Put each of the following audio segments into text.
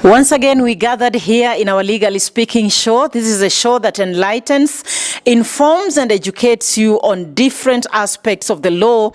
Once again, we gathered here in our Legally Speaking show. This is a show that enlightens, informs, and educates you on different aspects of the law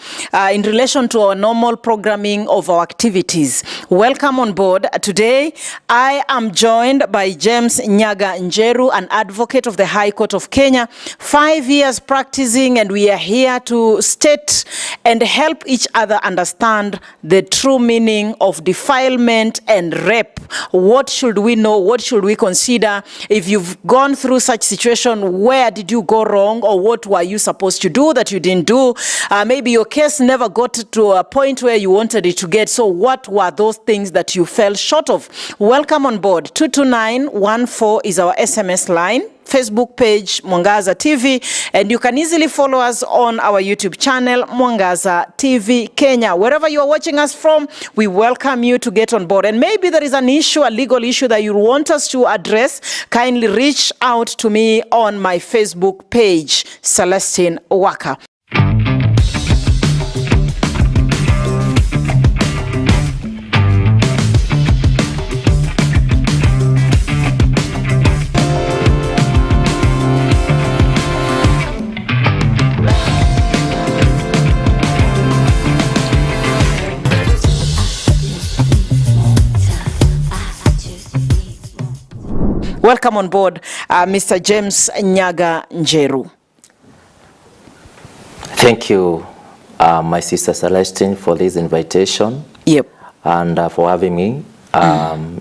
in relation to our normal programming of our activities. Welcome on board. Today, I am joined by James Nyaga Njeru, an advocate of the High Court of Kenya, 5 years practicing, and we are here to state and help each other understand the true meaning of defilement and rape. What should we know? What should we consider? If you've gone through such situation, where did you go wrong, or what were you supposed to do that you didn't do? Maybe your case never got to a point where you wanted it to get. So what were those things that you fell short of? Welcome on board. 22914 is our SMS line. Facebook page Mwangaza TV, and you can easily follow us on our YouTube channel Mwangaza TV Kenya. Wherever you are watching us from, we welcome you to get on board. And maybe there is an issue, a legal issue that you want us to address, kindly reach out to me on my Facebook page, Celestine Waka. Welcome on board, Mr. James Nyaga Njeru. Thank you, my sister Celestine, for this invitation. Yep. And for having me.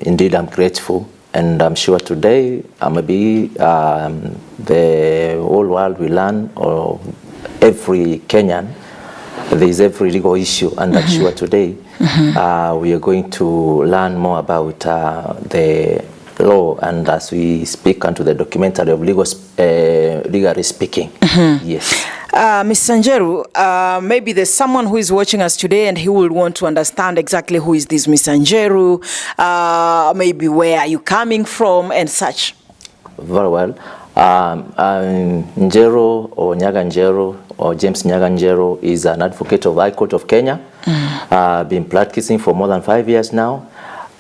Indeed, I'm grateful. And I'm sure today, maybe the whole world will learn, or every Kenyan, there is every legal issue. And I'm sure today we are going to learn more about the law, and as we speak onto the documentary of legally speaking. Yes. Mr. Njeru, maybe there's someone who is watching us today and he will want to understand exactly who is this Mr. Njeru, maybe where are you coming from and such. Very well. Njeru, or Nyaga Njeru, or James Nyaga Njeru, is an advocate of the High Court of Kenya. Been practicing for more than 5 years now.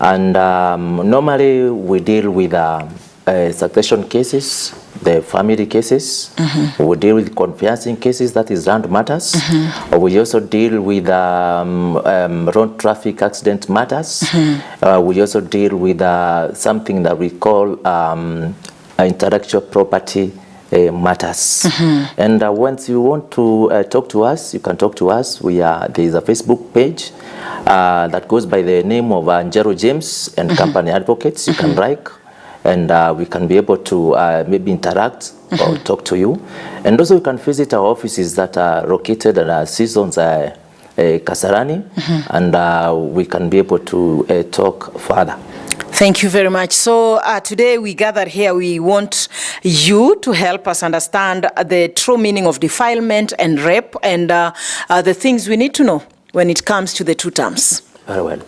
And normally we deal with succession cases, the family cases. We deal with conveyancing cases, that is land matters. We also deal with road traffic accident matters. We also deal with something that we call intellectual property matters. And once you want to talk to us, you can talk to us. There is a Facebook page that goes by the name of Njeru James and Company Advocates. You can like, and we can be able to maybe interact or talk to you. And also you can visit our offices that are located at Seasons Kasarani, and we can be able to talk further. Thank you very much. So today we gathered here, we want you to help us understand the true meaning of defilement and rape, and the things we need to know when it comes to the two terms. Very well.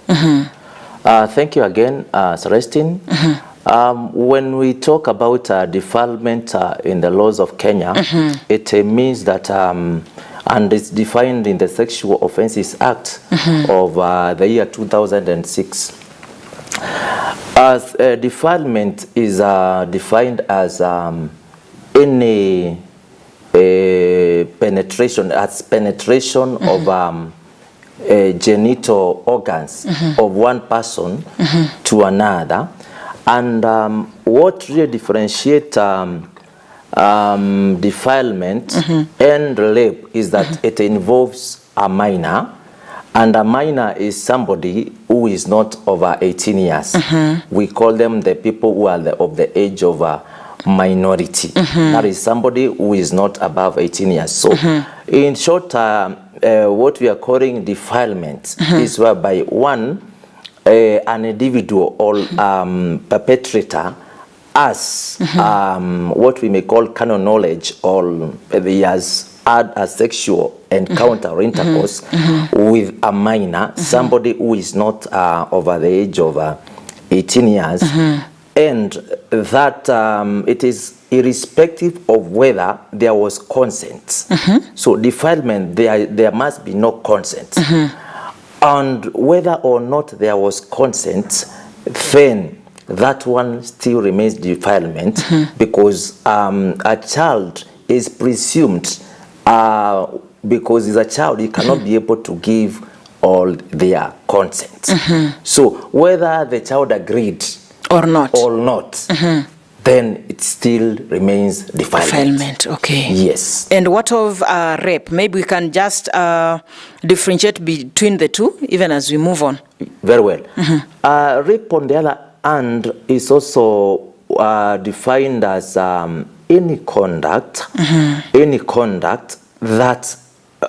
Thank you again, Celestine. When we talk about defilement in the laws of Kenya, it means that, and it's defined in the Sexual Offences Act of the year 2006. As defilement is defined as any penetration, of genital organs of one person to another. And what really differentiates defilement and rape is that it involves a minor. And a minor is somebody who is not over 18 years. We call them the people who are of the age of a minority. That is somebody who is not above 18 years. So in short, what we are calling defilement is whereby an individual or perpetrator has what we may call canon knowledge, or he has had a sexual encounter or intercourse with a minor, somebody who is not over the age of 18 years, and that it is irrespective of whether there was consent. So defilement, there must be no consent. And whether or not there was consent, then that one still remains defilement because a child is presumed, because he's a child, he cannot be able to give all their consent. So whether the child agreed or not, then it still remains defilement. Okay. Yes. And what of rape? Maybe we can just differentiate between the two, even as we move on. Very well. Rape, on the other hand, is also defined as any conduct that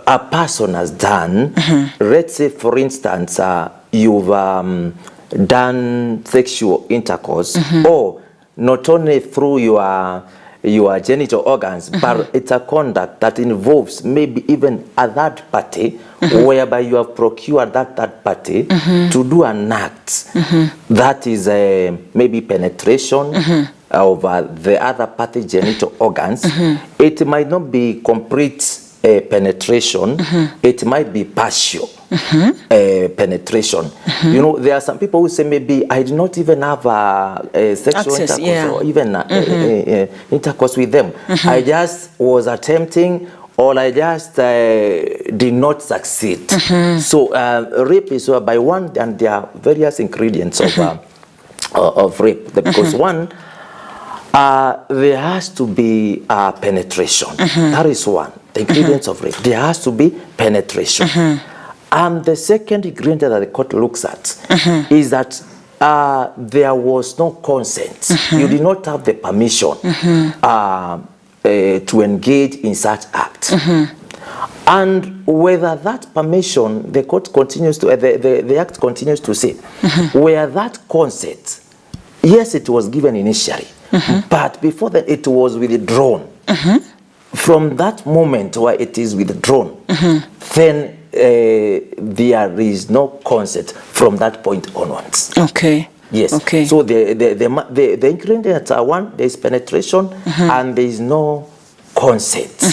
a person has done. Let's say, for instance, you've done sexual intercourse, or not only through your genital organs, but it's a conduct that involves maybe even a third party, whereby you have procured that third party to do an act that is maybe penetration of the other party genital organs. It might not be complete penetration, it might be partial penetration. You know, there are some people who say, maybe I did not even have a sexual intercourse or even intercourse with them. I just was attempting, or I just did not succeed. So rape is by one, and there are various ingredients of rape. Because one, there has to be penetration. That is one. The ingredients of rape. There has to be penetration. And the second ingredient that the court looks at is that there was no consent. You did not have the permission to engage in such act. And whether that permission, the court continues to, the act continues to say, where that consent, yes, it was given initially, but before that it was withdrawn. From that moment where it is withdrawn, then there is no consent from that point onwards. Okay. Yes. Okay. So the ingredients are one, there is penetration, and there is no consent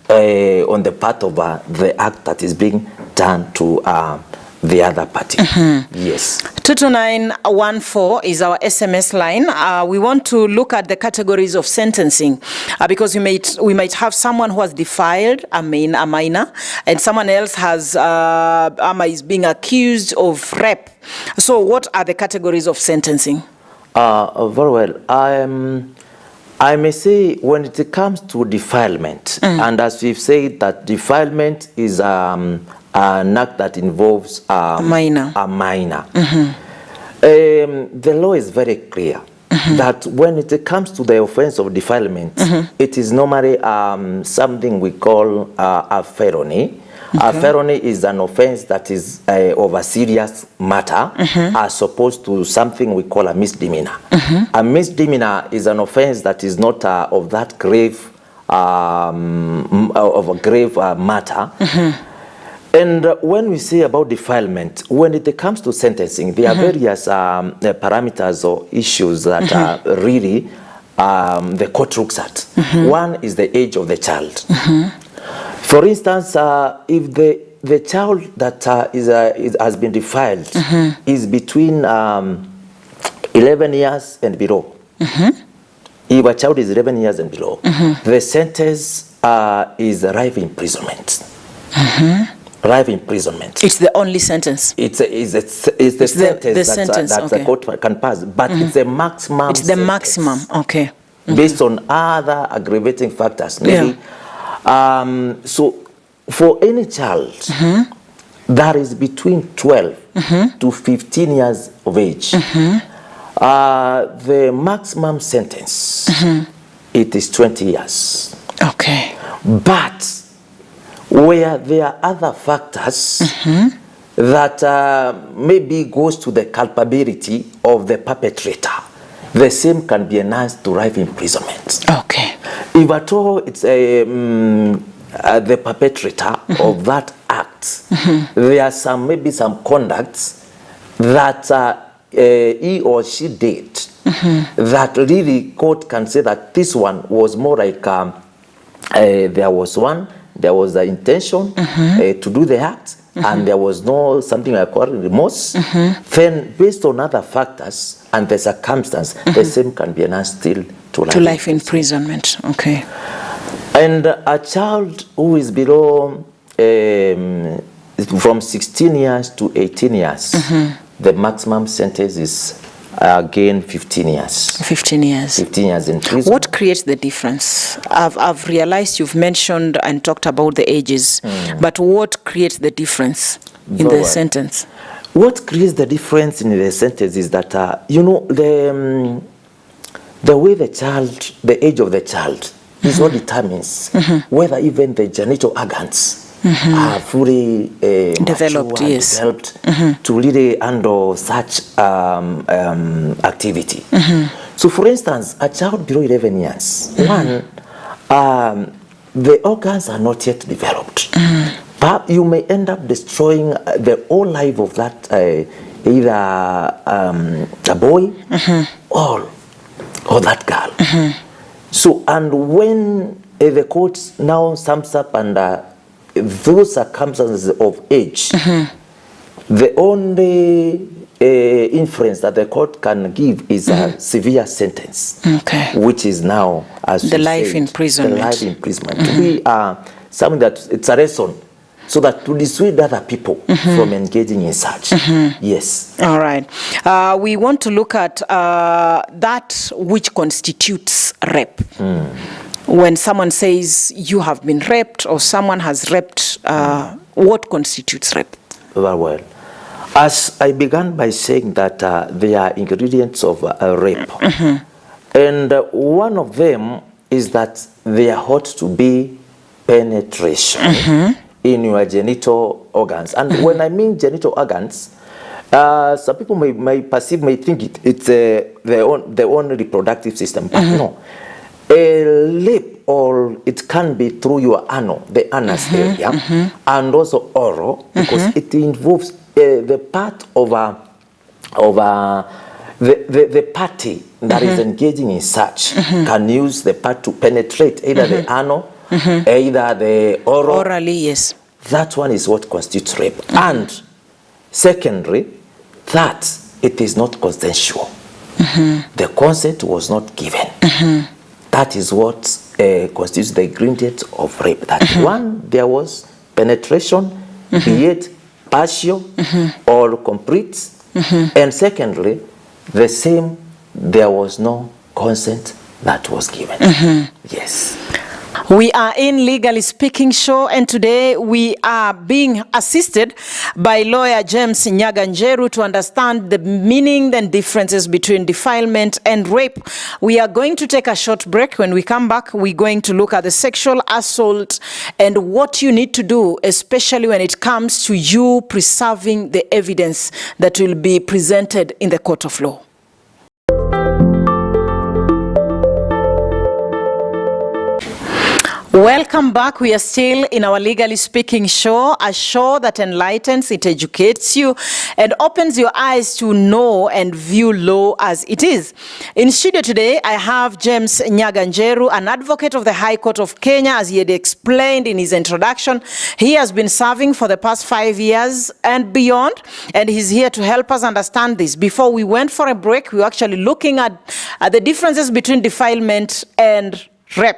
on the part of the act that is being done to the other party. Yes. 22914 is our SMS line. We want to look at the categories of sentencing because we might have someone who has defiled a minor, and someone else is being accused of rape. So what are the categories of sentencing? Very well. I may say, when it comes to defilement, and as we've said, that defilement is an act that involves a minor. The law is very clear that when it comes to the offense of defilement, it is normally something we call a felony. A felony is an offense that is of a serious matter, as opposed to something we call a misdemeanor. A misdemeanor is an offense that is not of that grave, of a grave matter. And when we say about defilement, when it comes to sentencing, there are various parameters or issues that are really the court looks at. One is the age of the child. For instance, if the child that has been defiled is between 11 years and below, if a child is 11 years and below, the sentence is life imprisonment. Life imprisonment. It's the only sentence. It's the sentence that the court can pass, but it's the maximum. It's the maximum. Okay. Based on other aggravating factors, maybe. So, for any child that is between 12 to 15 years of age, the maximum sentence it is 20 years. Okay. But where there are other factors that maybe goes to the culpability of the perpetrator, the same can be enhanced to life imprisonment. Okay. If at all it's the perpetrator of that act, there are maybe some conducts that he or she did that really court can say that this one was more like there was the intention to do the act, and there was no something I call remorse, then based on other factors and the circumstance, the same can be announced still to life imprisonment. Okay. And a child who is below from 16 years to 18 years, the maximum sentence is again 15 years. 15 years. 15 years in prison. What creates the difference? I've realized you've mentioned and talked about the ages, but what creates the difference in the sentence? What creates the difference in the sentence is that, the way the age of the child is what determines whether even the genital organs are fully developed, developed to really handle such activity. So, for instance, a child below 11 years, the organs are not yet developed. But you may end up destroying the whole life of that either a boy or that girl. So, and when the court now sums up under those circumstances of age, the only inference that the court can give is a severe sentence, which is now, as the life imprisonment. The life imprisonment. To be something that it's a lesson, so that to dissuade other people from engaging in such. Yes. All right. We want to look at that which constitutes rape. When someone says you have been raped or someone has raped, what constitutes rape? Very well. As I began by saying that there are ingredients of rape. And one of them is that there ought to be penetration in your genital organs. And when I mean genital organs, some people may think it's their own reproductive system, but no. A lip, or it can be through your the anus area, and also oral, because it involves the part of the party that is engaging in such can use the part to penetrate either the anal, either the oral. Orally, yes. That one is what constitutes rape. And secondly, that it is not consensual. The consent was not given. That is what constitutes the ingredient of rape. That one, there was penetration, be it partial or complete. And secondly, the same, there was no consent that was given. Yes. We are in Legally Speaking Show, and today we are being assisted by lawyer James Nyaga-Njeru to understand the meaning and differences between defilement and rape. We are going to take a short break. When we come back, we're going to look at the sexual assault and what you need to do, especially when it comes to you preserving the evidence that will be presented in the court of law. Welcome back. We are still in our Legally Speaking Show, a show that enlightens, it educates you, and opens your eyes to know and view law as it is. In studio today, I have James Nyaga-Njeru, an advocate of the High Court of Kenya, as he had explained in his introduction. He has been serving for the past 5 years and beyond, and he's here to help us understand this. Before we went for a break, we were actually looking at the differences between defilement and rape.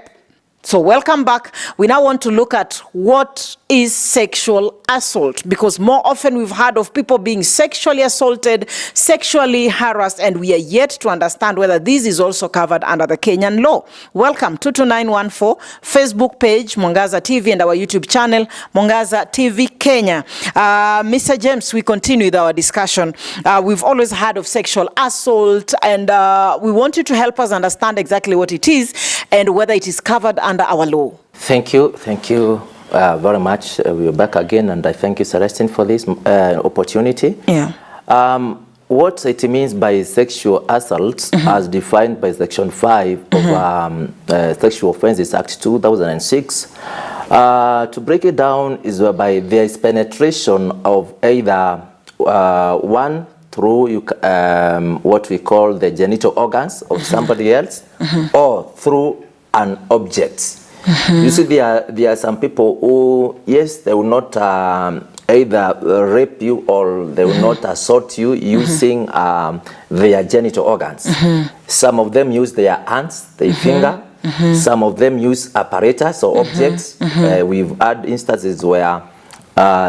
So welcome back. We now want to look at what is sexual assault, because more often we've heard of people being sexually assaulted, sexually harassed, and we are yet to understand whether this is also covered under the Kenyan law. Welcome, 22914, Facebook page, Mwangaza TV, and our YouTube channel, Mwangaza TV Kenya. Mr. James, we continue with our discussion. We've always heard of sexual assault, and we want you to help us understand exactly what it is and whether it is covered under our law. Thank you very much. We're back again, and I thank you, Celestine, for this opportunity. Yeah. What it means by sexual assault, as defined by Section 5 of Sexual Offences Act 2006, to break it down is whereby there is penetration of either one through what we call the genital organs of somebody else, or through an object. You see, there are some people who, yes, they will not either rape you or they will not assault you using their genital organs. Some of them use their hands, their finger. Some of them use apparatus or objects. We've had instances where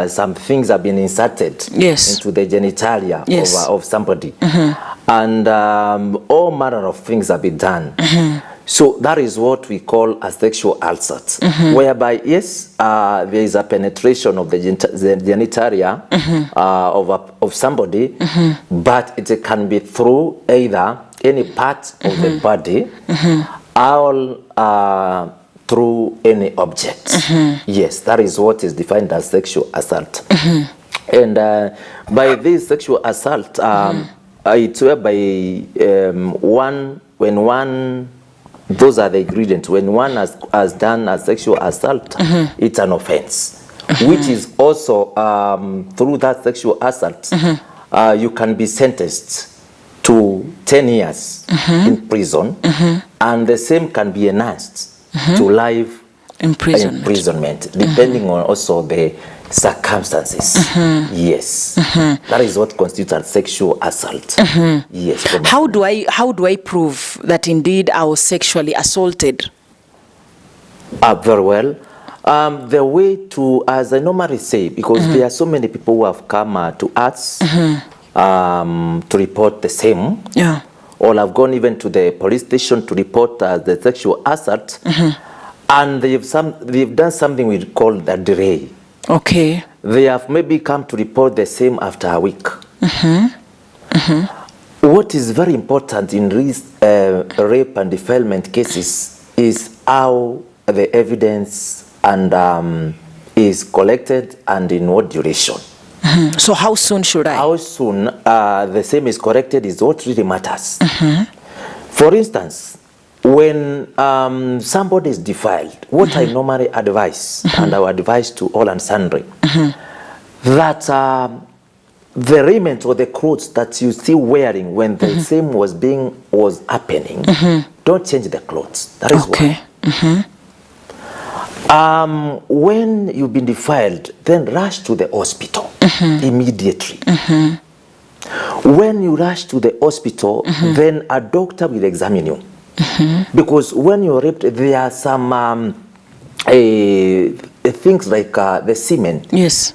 some things have been inserted into the genitalia of somebody. And all manner of things have been done. So that is what we call a sexual assault, whereby, yes, there is a penetration of the genitalia of somebody, but it can be through either any part of the body or through any object. Yes, that is what is defined as sexual assault. And by this sexual assault, it's whereby those are the ingredients. When one has done a sexual assault, it's an offense, which is also through that sexual assault, you can be sentenced to 10 years in prison, and the same can be enhanced to life imprisonment, depending on also the circumstances. Yes, that is what constitutes a sexual assault. Yes. How do I prove that indeed I was sexually assaulted? Very well. The way to, as I normally say, because there are so many people who have come to us to report the same, or have gone even to the police station to report the sexual assault, and they've done something we call a delay. Okay. They have maybe come to report the same after a week. What is very important in these rape and defilement cases is how the evidence and is collected and in what duration. So how soon should I? How soon the same is corrected is what really matters. For instance, when somebody is defiled, what I normally advise, and I would advise to all and sundry, that the raiment or the clothes that you still wearing when the same was happening, don't change the clothes. That is why. When you've been defiled, then rush to the hospital immediately. When you rush to the hospital, then a doctor will examine you. Because when you're raped, there are some things like the semen. Yes.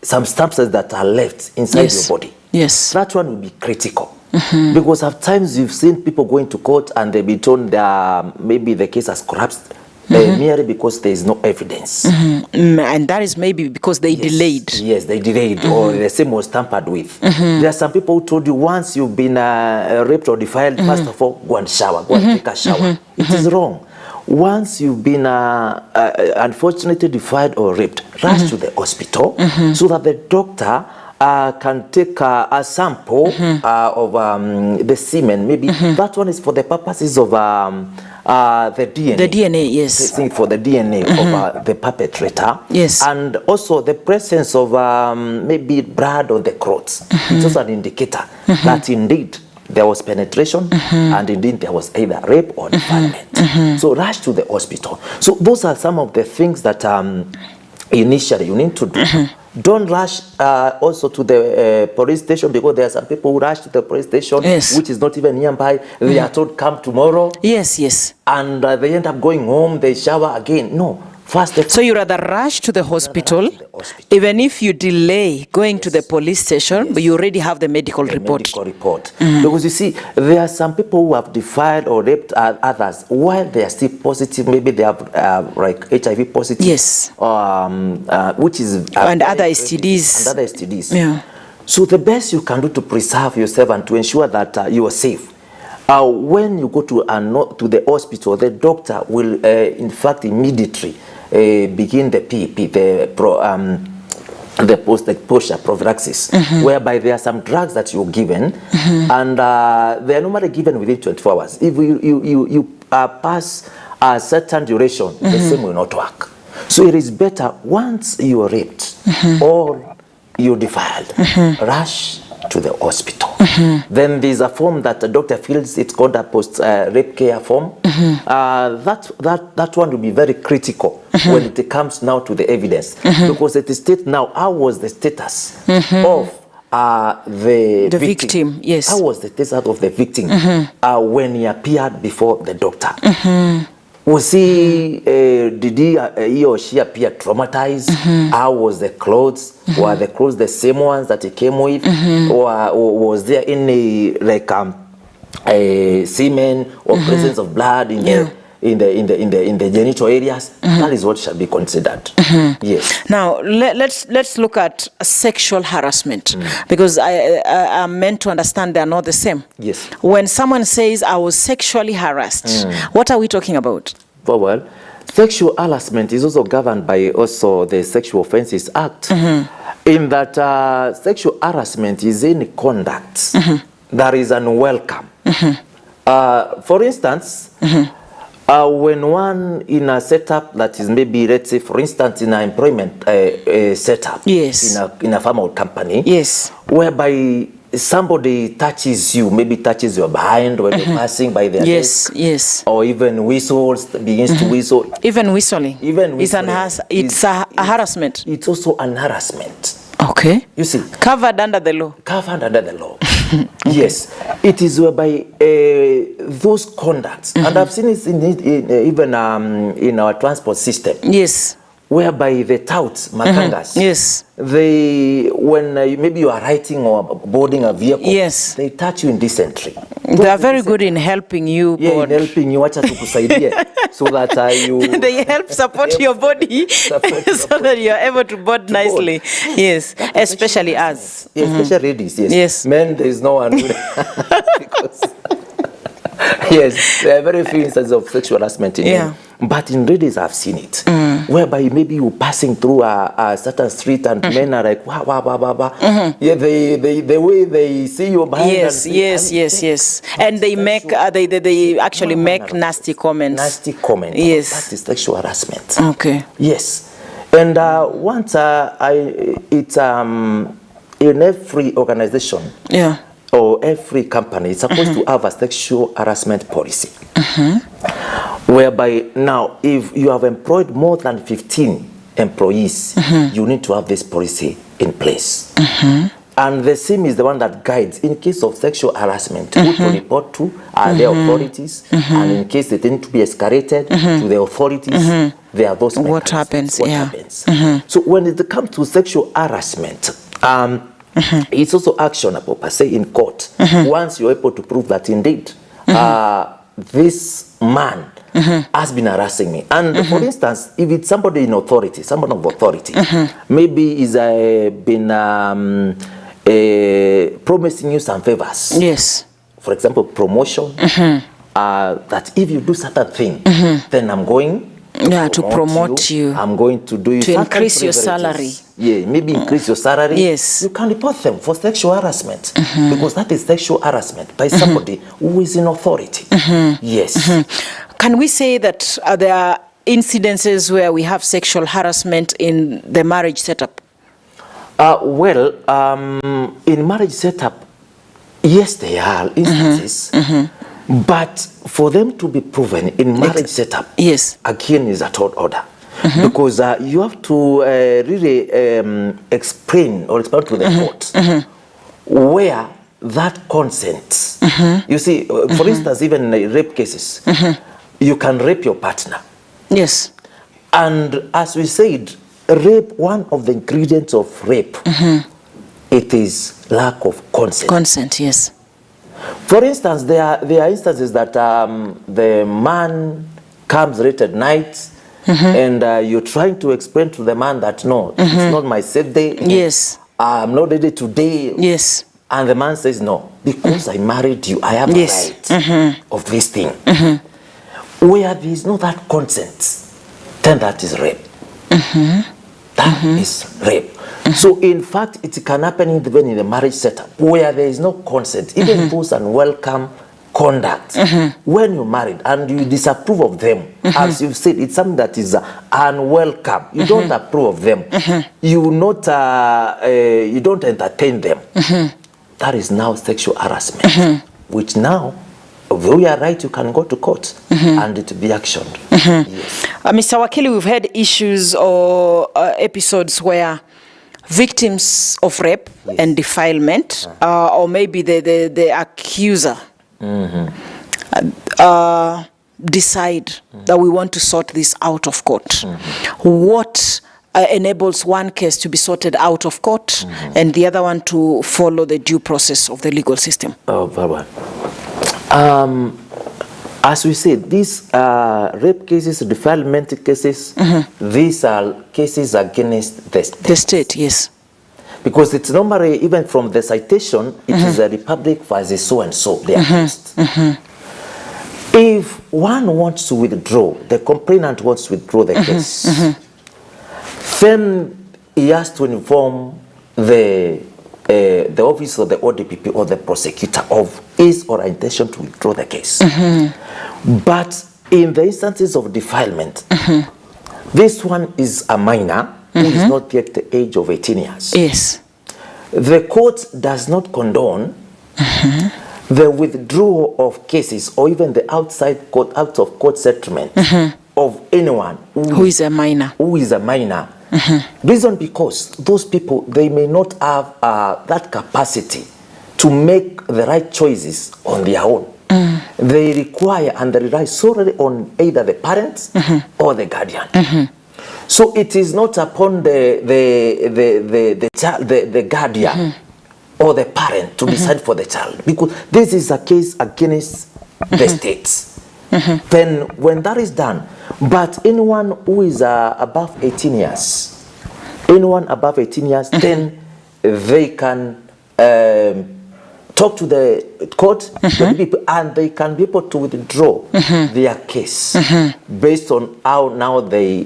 Some substances that are left inside your body. Yes. That one will be critical. Because at times you've seen people going to court and they be told maybe the case has collapsed merely because there is no evidence. And that is maybe because they delayed. Yes, they delayed, or the same was tampered with. There are some people who told you once you've been raped or defiled, first of all, go and shower, go and take a shower. It is wrong. Once you've been unfortunately defiled or raped, rush to the hospital so that the doctor can take a sample of the semen. Maybe that one is for the purposes of the DNA. The DNA, yes. For the DNA of the perpetrator. Yes. And also the presence of maybe blood on the clothes. It's also an indicator that indeed there was penetration and indeed there was either rape or defilement. So rush to the hospital. So those are some of the things that initially you need to do. Don't rush also to the police station, because there are some people who rush to the police station, which is not even nearby. They are told, come tomorrow. Yes, yes. And they end up going home, they shower again. No. First, so you rather rush to the hospital, even if you delay going to the police station, but you already have the medical report. Because you see, there are some people who have defiled or raped others while they are still positive. Maybe they have like HIV positive. Yes. Which is and other STDs. And other STDs. Yeah. So the best you can do to preserve yourself and to ensure that you are safe. When you go to the hospital, the doctor will, in fact, immediately begin the PEP, the post-exposure prophylaxis, whereby there are some drugs that you're given, and they are normally given within 24 hours. If you pass a certain duration, the same will not work. So it is better once you are raped or you defiled, rush to the hospital. Then there's a form that the doctor fills. It's called a post-rape care form. That one will be very critical when it comes now to the evidence. Because at the state now, how was the status of the victim? Yes. How was the status of the victim when he appeared before the doctor? Was he, did he or she appear traumatized? How was the clothes? Were the clothes the same ones that he came with? Or was there any like semen or presence of blood in the genital areas? That is what shall be considered. Yes. Now let's look at sexual harassment, because I'm meant to understand they are not the same. Yes. When someone says I was sexually harassed, what are we talking about? Well, sexual harassment is also governed by also the Sexual Offences Act, in that sexual harassment is any conduct that is unwelcome. For instance, when one in a setup that is maybe, let's say, for instance, in an employment setup, yes, in a formal company, yes, whereby somebody touches you, maybe touches your behind when you're passing by their desk, yes, or even whistles, begins to whistle. Even whistling, it's a harassment. It's also an harassment. Okay. You see, covered under the law. Covered under the law. Yes, it is whereby those conducts, and I've seen it even in our transport system. Yes. Whereby the touts, makangas, yes, they, when maybe you are riding or boarding a vehicle, yes, they touch you indecently. They are very good in helping you board. In helping you, so that you... They help support your body so that you are able to board nicely. Yes, especially us. Yeah, especially ladies, yes. Yes. Men, there is no one. Because yes, there are very few instances of sexual harassment in men. But in ladies, I've seen it. Whereby maybe you're passing through a certain street and men are like, wah, wah, wah, wah, wah. Yeah, the way they see you behind. Yes. And they make, they actually make nasty comments. Nasty comments. Yes. That is sexual harassment. Okay. Yes. And once it's in every organization. Yeah. Or every company is supposed to have a sexual harassment policy. Whereby now, if you have employed more than 15 employees, you need to have this policy in place. And the same is the one that guides, in case of sexual harassment, who to report to are the authorities, and in case they need to be escalated to the authorities, there are those what happens. So when it comes to sexual harassment, it's also actionable per se in court once you're able to prove that indeed this man has been harassing me. And for instance, if it's somebody in authority, someone of authority, maybe he's been promising you some favors. Yes. For example, promotion, that if you do certain thing, then I'm going to promote you. I'm going to do you to increase your salary. Yeah, maybe increase your salary. Yes. You can report them for sexual harassment because that is sexual harassment by somebody who is in authority. Yes. Can we say that there are incidences where we have sexual harassment in the marriage setup? Well, in marriage setup, yes, there are instances. But for them to be proven in marriage setup, yes, again is a tall order. Because you have to really explain or explain to the court where that consent. You see, for instance, even in rape cases, you can rape your partner. Yes. And as we said, rape, one of the ingredients of rape, it is lack of consent. Consent, yes. For instance, there are instances that the man comes late at night and you're trying to explain to the man that no, it's not my safe day. Yes. I'm not ready today. Yes. And the man says, no, because I married you, I have a right of this thing. Where there is no that consent, then that is rape. That is rape. So in fact, it can happen even in the marriage setup where there is no consent, even those unwelcome conduct. When you're married and you disapprove of them, as you've said, it's something that is unwelcome. You don't approve of them. You don't entertain them. That is now sexual harassment, which now you are right, you can go to court and it be actioned. Yes. Mr. Wakili, we've had issues or episodes where victims of rape and defilement, or maybe the accuser, decide that we want to sort this out of court. What enables one case to be sorted out of court and the other one to follow the due process of the legal system? Oh, very well. As we said, these rape cases, defilement cases, these are cases against the state. The state, yes. Because it's normally, even from the citation, it is a republic versus so-and-so, they are accused. If one wants to withdraw, the complainant wants to withdraw the case, then he has to inform the office of the ODPP or the prosecutor of his or her intention to withdraw the case. But in the instances of defilement, this one is a minor who is not yet the age of 18 years. Yes. The court does not condone the withdrawal of cases or even the out of court settlement of anyone who is a minor. Reason because those people, they may not have that capacity to make the right choices on their own. They require and they rely solely on either the parents or the guardian. So it is not upon the child, the guardian or the parent to decide for the child, because this is a case against the states. Then when that is done, but anyone who is above 18 years, then they can talk to the court, and they can be able to withdraw their case based on how now they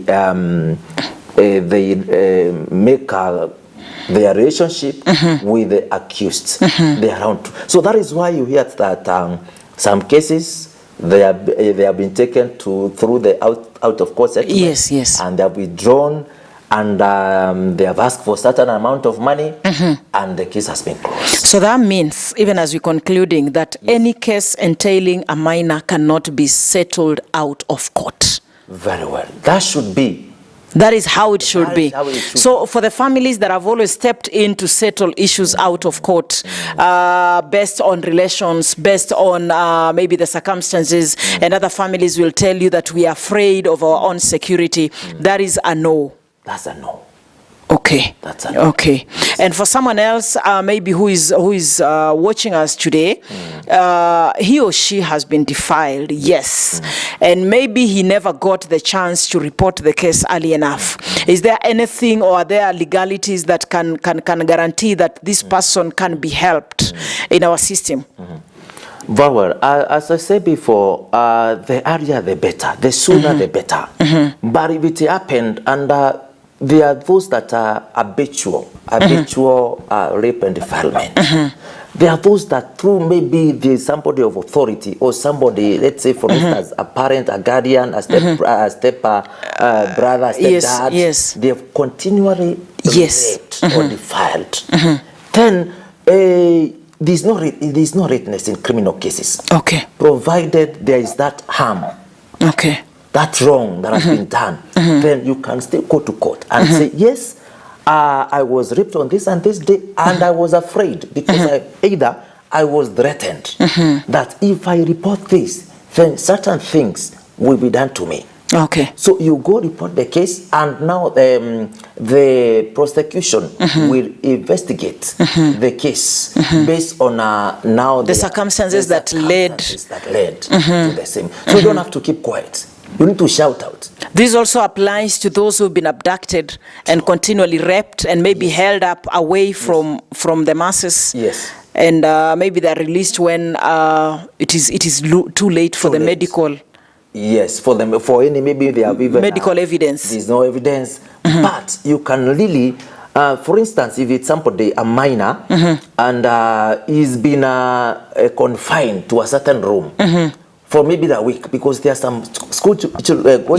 make their relationship with the accused. They are around. So that is why you hear that some cases they have been taken through the out of court settlement. Yes. And they have withdrawn, and they have asked for a certain amount of money, and the case has been closed. So that means, even as we're concluding, that any case entailing a minor cannot be settled out of court. Very well. That should be. That is how it should be. So be. for the families that have always stepped in to settle issues out of court, based on relations, based on maybe the circumstances, and other families will tell you that we are afraid of our own security, that is a no. That's a no. Okay. That's a no. Okay. And for someone else, maybe who is watching us today, he or she has been defiled, yes, and maybe he never got the chance to report the case early enough. Is there anything, or are there legalities that can guarantee that this person can be helped in our system? Very well. As I said before, the earlier the better, the sooner the better. But if it happened, and there are those that are habitual rape and defilement. There are those that through maybe there's somebody of authority or somebody, let's say for instance, a parent, a guardian, a step brother, a step dad, they have continually raped or defiled. Then there's no redress in criminal cases. Okay. Provided there is that harm. Okay. That wrong that has been done, then you can still go to court and say, yes, I was raped on this and this day, and I was afraid because either I was threatened that if I report this, then certain things will be done to me. Okay. So you go report the case, and now the prosecution will investigate the case based on now the circumstances that led to the same. So you don't have to keep quiet. You need to shout out. This also applies to those who've been abducted and continually raped and maybe held up away from the masses. Yes. And maybe they're released when it is too late for the medical. Yes, for any, maybe they have even medical evidence. There's no evidence, but you can really, for instance, if it's somebody, a minor, and he's been confined to a certain room for maybe a week, because there are some school children who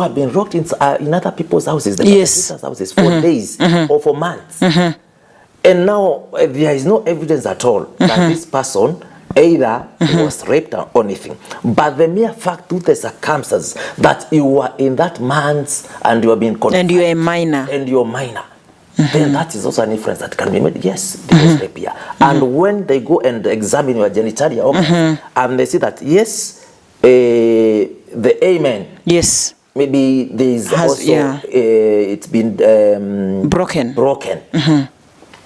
have been locked in other people's houses, the houses for days or for months, and now there is no evidence at all that this person either he was raped or anything. But the mere fact to the circumstances that you were in that man's and you are being confined. And you're a minor. And you're minor. Then that is also an inference that can be made. Yes, there was rape here. And when they go and examine your genitalia organs, and they see that, yes, the amen. Yes. Maybe there is also, it's been broken.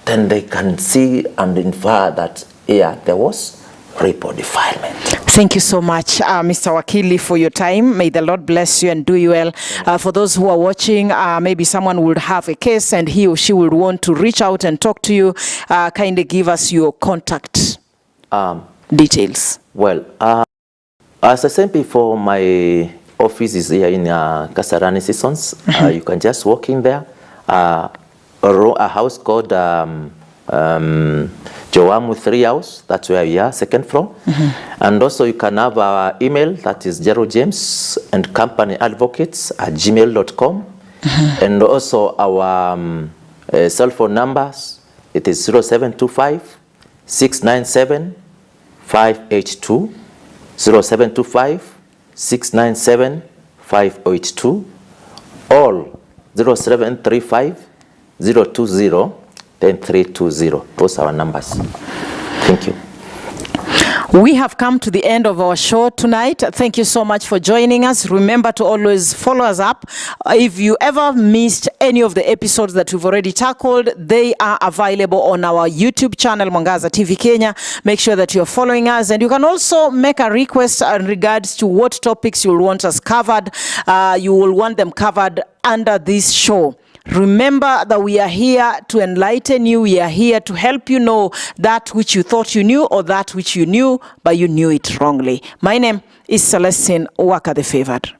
Then they can see and infer that, there was rape or defilement. Thank you so much, Mr. Wakili, for your time. May the Lord bless you and do you well. For those who are watching, maybe someone would have a case and he or she would want to reach out and talk to you. Kindly give us your contact details. Well, as I said before, my office is here in Kasarani Seasons. You can just walk in there. A house called Joamu 3 House, that's where we are, 2nd floor. And also you can have our email, that is jerojames&companyadvocates@gmail.com. And also our cell phone numbers, it is 0725-697-582, 0725-697-582, or 0735-020-320. Those are our numbers. Thank you. We have come to the end of our show tonight. Thank you so much for joining us. Remember to always follow us up. If you ever missed any of the episodes that we've already tackled, they are available on our YouTube channel, Mwangaza TV Kenya. Make sure that you're following us. And you can also make a request in regards to what topics you will want us covered. You will want them covered under this show. Remember that we are here to enlighten you. We are here to help you know that which you thought you knew or that which you knew, but you knew it wrongly. My name is Celestine Waka the Favored.